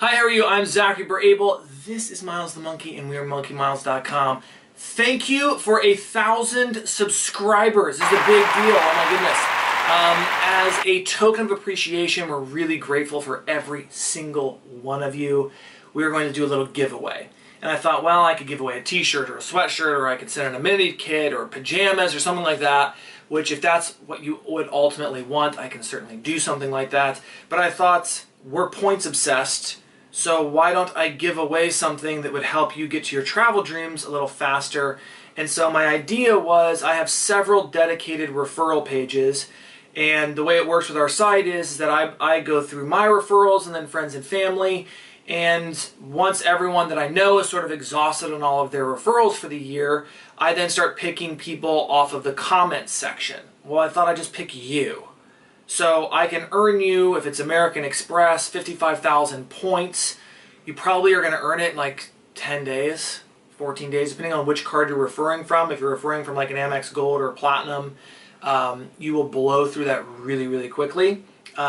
Hi, how are you? I'm Zachary Burable. This is Miles the Monkey, and we are monkeymiles.com. Thank you for 1,000 subscribers. This is a big deal. Oh my goodness. As a token of appreciation, we're really grateful for every single one of you. We are going to do a little giveaway. And I thought, well, I could give away a t-shirt or a sweatshirt, or I could send an amenity kit or pajamas or something like that, which if that's what you would ultimately want, I can certainly do something like that. But I thought, we're points obsessed, so why don't I give away something that would help you get to your travel dreams a little faster? And so my idea was, I have several dedicated referral pages, and the way it works with our site is that I go through my referrals and then friends and family, and once everyone that I know is sort of exhausted on all of their referrals for the year, I then start picking people off of the comments section. Well, I thought I'd just pick you. So I can earn you, if it's American Express, 55,000 points. You probably are going to earn it in like 10 days, 14 days, depending on which card you're referring from. If you're referring from like an Amex Gold or Platinum, you will blow through that really, really quickly.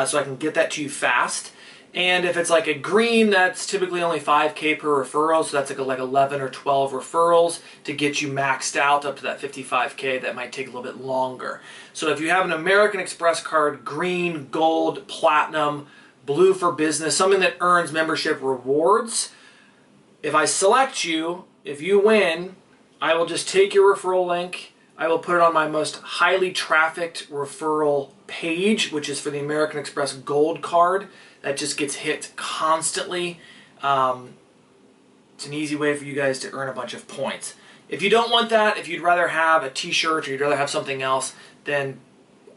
So I can get that to you fast. And if it's like a green, that's typically only 5K per referral, so that's like 11 or 12 referrals to get you maxed out up to that 55K. That might take a little bit longer. So if you have an American Express card, green, gold, platinum, blue for business, something that earns membership rewards, if I select you, if you win, I will just take your referral link, I will put it on my most highly trafficked referral page, which is for the American Express Gold card. That just gets hit constantly. It's an easy way for you guys to earn a bunch of points. If you don't want that, if you'd rather have a t-shirt or you'd rather have something else, then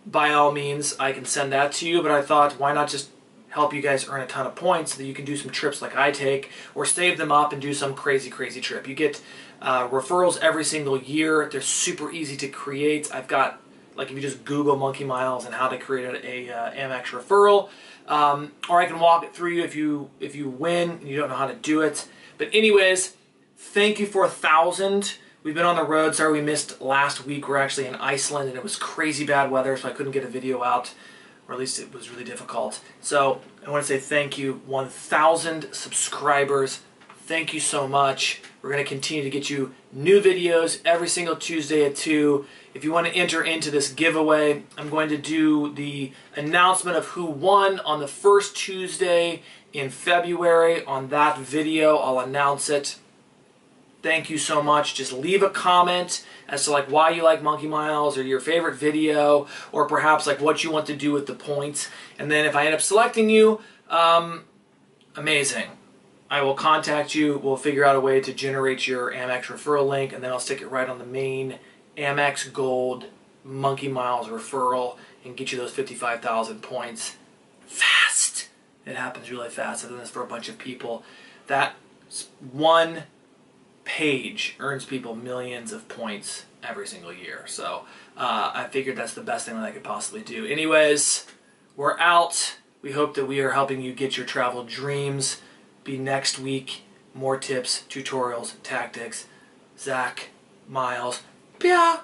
by all means I can send that to you. But I thought, why not just help you guys earn a ton of points so that you can do some trips like I take, or save them up and do some crazy, crazy trip. You get referrals every single year. They're super easy to create. I've got, like, if you just Google Monkey Miles and how to create a Amex referral, or I can walk it through you if you win and you don't know how to do it. But anyways, thank you for 1,000. We've been on the road. Sorry we missed last week. We're actually in Iceland and it was crazy bad weather, so I couldn't get a video out, or at least it was really difficult. So I want to say thank you. 1,000 subscribers. Thank you so much. We're going to continue to get you new videos every single Tuesday at 2. If you want to enter into this giveaway, I'm going to do the announcement of who won on the first Tuesday in February. On that video, I'll announce it. Thank you so much. Just leave a comment as to like why you like Monkey Miles, or your favorite video, or perhaps like what you want to do with the points. And then if I end up selecting you, amazing. I will contact you. We'll figure out a way to generate your Amex referral link, and then I'll stick it right on the main Amex Gold Monkey Miles referral and get you those 55,000 points fast. It happens really fast. I've done this for a bunch of people. That one page earns people millions of points every single year. So I figured that's the best thing that I could possibly do. Anyways, we're out. We hope that we are helping you get your travel dreams. Be next week. More tips, tutorials, tactics. Zach, Miles. Pia.